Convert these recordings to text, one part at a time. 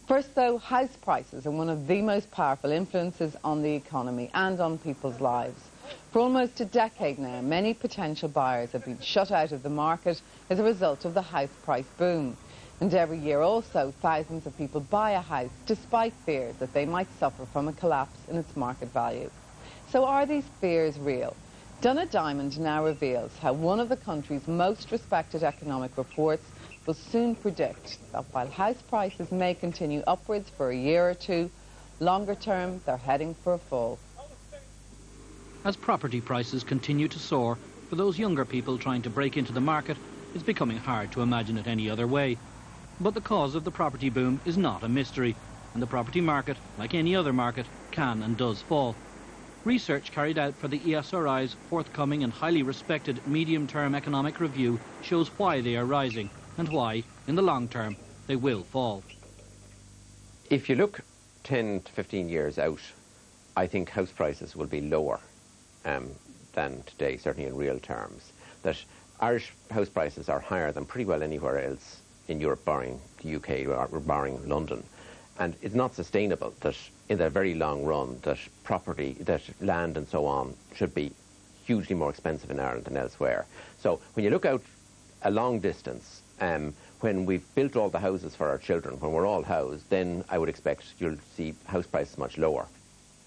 First, though, house prices are one of the most powerful influences on the economy and on people's lives. For almost a decade now, many potential buyers have been shut out of the market as a result of the house price boom. And every year also, thousands of people buy a house despite fears that they might suffer from a collapse in its market value. So are these fears real? Donna Diamond now reveals how one of the country's most respected economic reports will soon predict that while house prices may continue upwards for a year or two, longer term they're heading for a fall. As property prices continue to soar, for those younger people trying to break into the market, it's becoming hard to imagine it any other way. But the cause of the property boom is not a mystery, and the property market, like any other market, can and does fall. Research carried out for the ESRI's forthcoming and highly respected medium-term economic review shows why they are rising and why, in the long term, they will fall. If you look 10 to 15 years out, I think house prices will be lower than today, certainly in real terms. That Irish house prices are higher than pretty well anywhere else in Europe, barring the UK or barring London. And it's not sustainable that in the very long run that property, that land and so on should be hugely more expensive in Ireland than elsewhere. So when you look out a long distance, when we've built all the houses for our children, when we're all housed, then I would expect you'll see house prices much lower.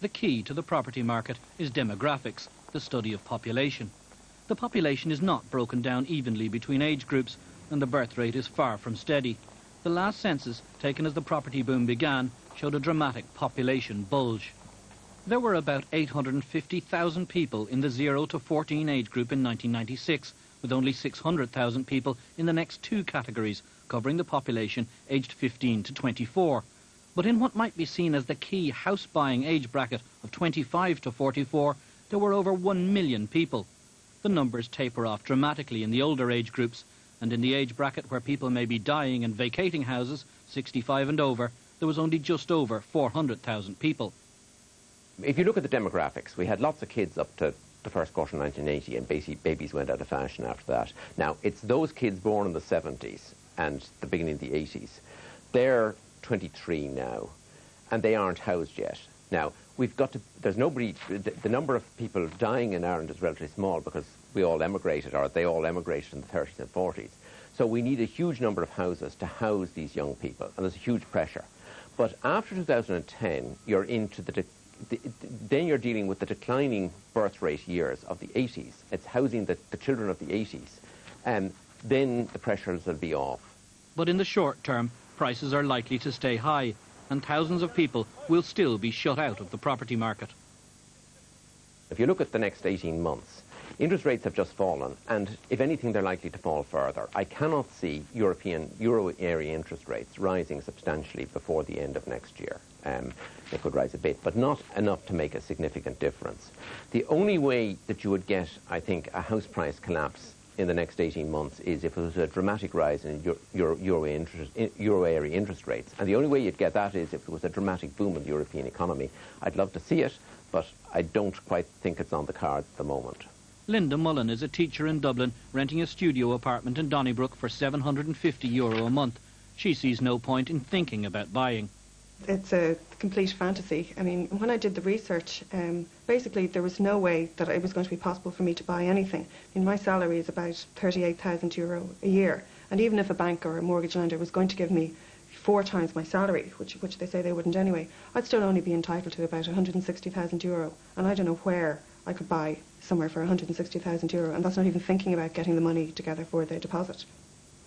The key to the property market is demographics, the study of population. The population is not broken down evenly between age groups, and the birth rate is far from steady. The last census, taken as the property boom began, showed a dramatic population bulge. There were about 850,000 people in the 0 to 14 age group in 1996, with only 600,000 people in the next two categories, covering the population aged 15 to 24. But in what might be seen as the key house-buying age bracket of 25 to 44, there were over 1 million people. The numbers taper off dramatically in the older age groups, and in the age bracket where people may be dying and vacating houses, 65 and over, there was only just over 400,000 people. If you look at the demographics, we had lots of kids up to the first quarter of 1980, and babies went out of fashion after that. Now, it's those kids born in the 70s and the beginning of the 80s. They're 23 now, and they aren't housed yet. Now, we've got to, there's nobody, the number of people dying in Ireland is relatively small because we all emigrated, or they all emigrated in the 30s and 40s. So we need a huge number of houses to house these young people, and there's a huge pressure. But after 2010, you're into then you're dealing with the declining birth rate years of the 80s. It's housing the children of the 80s. And then the pressures will be off. But in the short term, prices are likely to stay high, and thousands of people will still be shut out of the property market. If you look at the next 18 months, interest rates have just fallen, and if anything, they're likely to fall further. I cannot see European euro area interest rates rising substantially before the end of next year. They could rise a bit, but not enough to make a significant difference. The only way that you would get, I think, a house price collapse in the next 18 months is if it was a dramatic rise in euro area interest rates. And the only way you'd get that is if it was a dramatic boom in the European economy. I'd love to see it, but I don't quite think it's on the cards at the moment. Linda Mullen is a teacher in Dublin, renting a studio apartment in Donnybrook for €750 a month. She sees no point in thinking about buying. It's a complete fantasy. I mean, when I did the research, basically there was no way that it was going to be possible for me to buy anything. I mean, my salary is about €38,000 a year, and even if a bank or a mortgage lender was going to give me 4 times my salary, which they say they wouldn't anyway, I'd still only be entitled to about €160,000, and I don't know where I could buy somewhere for €160,000, and that's not even thinking about getting the money together for the deposit.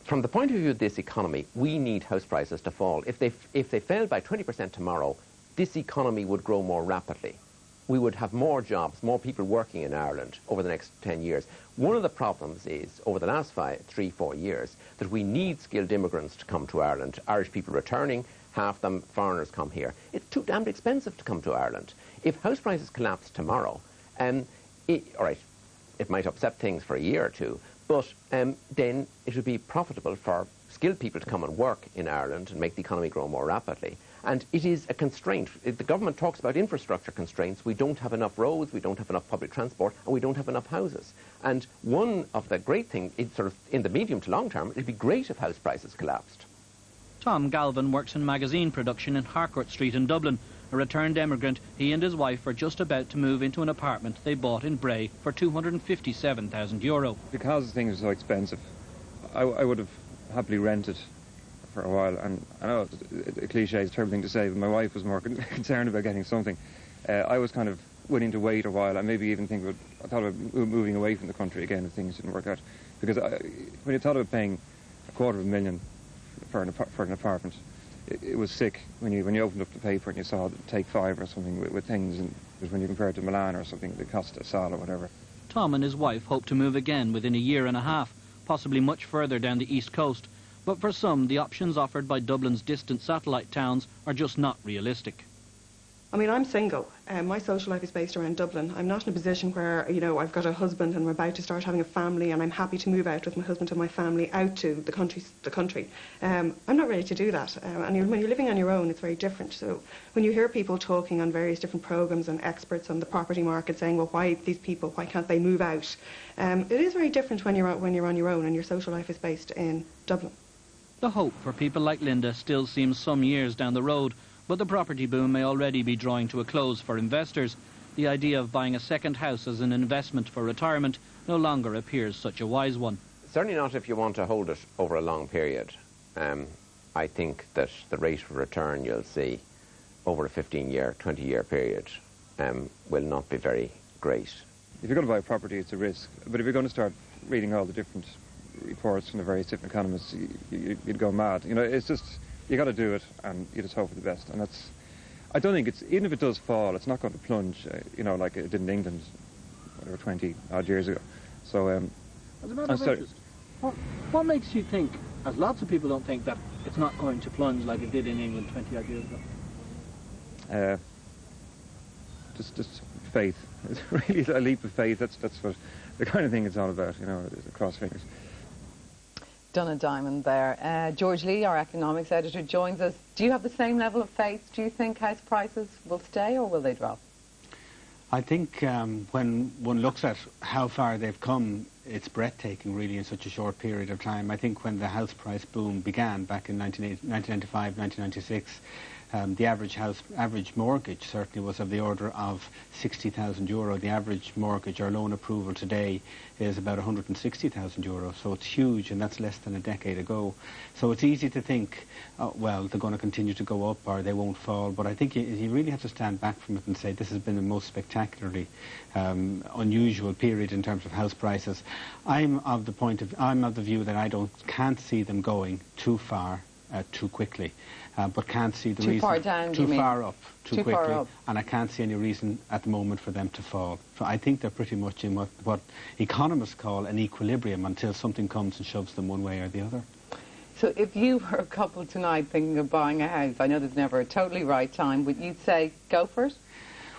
From the point of view of this economy, we need house prices to fall. If they fell by 20% tomorrow, this economy would grow more rapidly. We would have more jobs, more people working in Ireland over the next 10 years. One of the problems is, over the last 3-4 years, that we need skilled immigrants to come to Ireland. Irish people returning, half them foreigners come here. It's too damned expensive to come to Ireland. If house prices collapse tomorrow, all right, it might upset things for a year or two, but then it would be profitable for skilled people to come and work in Ireland and make the economy grow more rapidly. And it is a constraint. The government talks about infrastructure constraints. We don't have enough roads, we don't have enough public transport, and we don't have enough houses. And one of the great things, sort of in the medium to long term, it'd be great if house prices collapsed. Tom Galvin works in magazine production in Harcourt Street in Dublin. A returned emigrant, he and his wife are just about to move into an apartment they bought in Bray for €257,000. Because things are so expensive, I would have happily rented for a while. And I know a cliche is a terrible thing to say, but my wife was more concerned about getting something. I was kind of willing to wait a while and maybe even I thought about moving away from the country again if things didn't work out. Because when you thought about paying $250,000 for an apartment, it was sick when you opened up the paper and you saw Take 5 or something with things, and when you compare it to Milan or something, the Costa Sal or whatever. Tom and his wife hope to move again within a year and a half, possibly much further down the east coast. But for some, the options offered by Dublin's distant satellite towns are just not realistic. I mean, I'm single. My social life is based around Dublin. I'm not in a position where, you know, I've got a husband and we're about to start having a family and I'm happy to move out with my husband and my family out to the country. I'm not ready to do that. And when you're living on your own, it's very different. So when you hear people talking on various different programmes and experts on the property market saying, well, why can't they move out? It is very different when you're on your own and your social life is based in Dublin. The hope for people like Linda still seems some years down the road. But the property boom may already be drawing to a close for investors. The idea of buying a second house as an investment for retirement no longer appears such a wise one. Certainly not if you want to hold it over a long period. I think that the rate of return you'll see over a 15-year, 20-year period will not be very great. If you're going to buy a property, it's a risk. But if you're going to start reading all the different reports from the various different economists, you'd go mad. You know, it's just... You got to do it, and you just hope for the best. And I don't think even if it does fall, it's not going to plunge, you know, like it did in England, whatever, 20 odd years ago. So, as a matter of interest, what makes you think, as lots of people don't think, that it's not going to plunge like it did in England 20 odd years ago? Just faith. It's really a leap of faith. That's what the kind of thing it's all about, you know, cross fingers. Done a diamond there. George Lee, our economics editor, joins us. Do you have the same level of faith? Do you think house prices will stay or will they drop? I think when one looks at how far they've come, it's breathtaking really in such a short period of time. I think when the house price boom began back in 1995, 1996, the average mortgage certainly was of the order of €60,000. The average mortgage or loan approval today is about €160,000. So it's huge, and that's less than a decade ago. So it's easy to think, oh, well, they're going to continue to go up or they won't fall. But I think you really have to stand back from it and say this has been the most spectacularly unusual period in terms of house prices. I'm of the view that can't see them going too far too quickly. But can't see the reason... Too far down, Too far up, too quickly. Far up. And I can't see any reason at the moment for them to fall. So I think they're pretty much in what economists call an equilibrium until something comes and shoves them one way or the other. So if you were a couple tonight thinking of buying a house, I know there's never a totally right time, but you'd say go for it?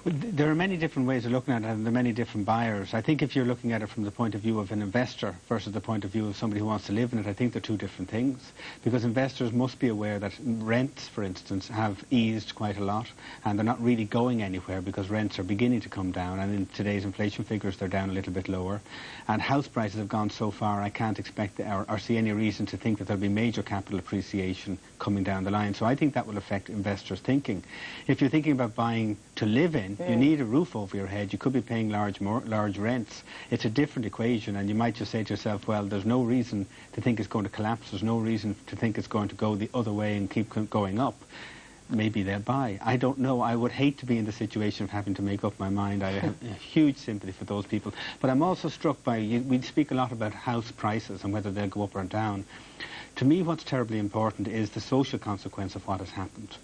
Well, there are many different ways of looking at it, and there are many different buyers. I think if you're looking at it from the point of view of an investor versus the point of view of somebody who wants to live in it, I think they're two different things. Because investors must be aware that rents, for instance, have eased quite a lot, and they're not really going anywhere because rents are beginning to come down, and in today's inflation figures they're down a little bit lower. And house prices have gone so far, I can't expect or see any reason to think that there'll be major capital appreciation coming down the line. So I think that will affect investors' thinking. If you're thinking about buying to live in, you need a roof over your head. You could be paying large rents. It's a different equation, and you might just say to yourself, well, there's no reason to think it's going to collapse. There's no reason to think it's going to go the other way and keep going up. Maybe they'll buy. I don't know. I would hate to be in the situation of having to make up my mind. I have a huge sympathy for those people. But I'm also struck by, we speak a lot about house prices and whether they'll go up or down. To me, what's terribly important is the social consequence of what has happened.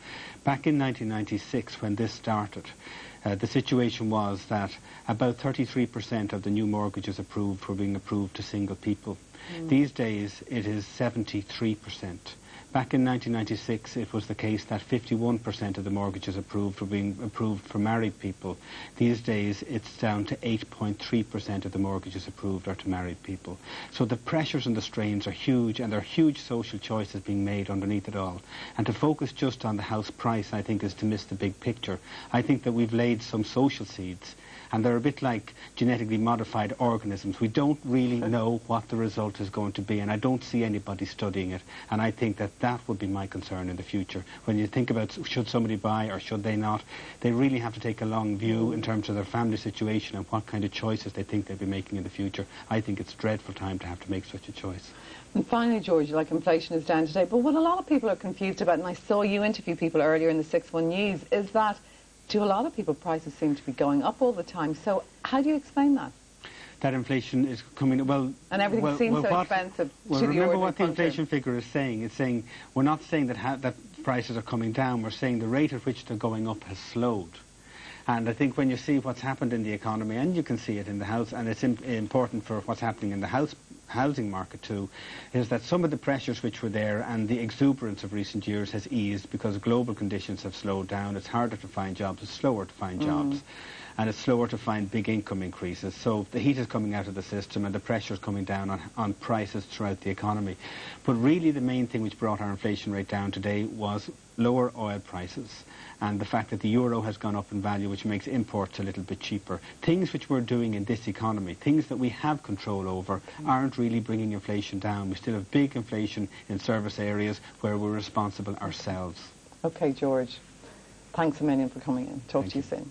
Back in 1996, when this started, the situation was that about 33% of the new mortgages approved were being approved to single people. These days, it is 73%. Back in 1996, it was the case that 51% of the mortgages approved were being approved for married people. These days, it's down to 8.3% of the mortgages approved are to married people. So the pressures and the strains are huge, and there are huge social choices being made underneath it all. And to focus just on the house price, I think, is to miss the big picture. I think that we've laid some social seeds, And they're a bit like genetically modified organisms. We don't really know what the result is going to be, and I don't see anybody studying it. And I think that that would be my concern in the future. When you think about should somebody buy or should they not, they really have to take a long view in terms of their family situation and what kind of choices they think they'll be making in the future. I think it's a dreadful time to have to make such a choice. And finally, George, like inflation is down today, but what a lot of people are confused about, and I saw you interview people earlier in the 6-1 News, is that to a lot of people prices seem to be going up all the time. So how do you explain that? That inflation is coming, well... And everything seems so expensive well, to the remember what the ordinary inflation figure is saying. It's saying, we're not saying that prices are coming down, we're saying the rate at which they're going up has slowed. And I think when you see what's happened in the economy, and you can see it in the house, and it's important for what's happening in the housing market too, is that some of the pressures which were there and the exuberance of recent years has eased because global conditions have slowed down. It's harder to find jobs, it's slower to find jobs, and it's slower to find big income increases. So the heat is coming out of the system and the pressure is coming down on prices throughout the economy. But really the main thing which brought our inflation rate down today was lower oil prices and the fact that the euro has gone up in value, which makes imports a little bit cheaper. Things which we're doing in this economy, things that we have control over, aren't really bringing inflation down. We still have big inflation in service areas where we're responsible ourselves. OK, George, thanks a million for coming in. Talk to you soon.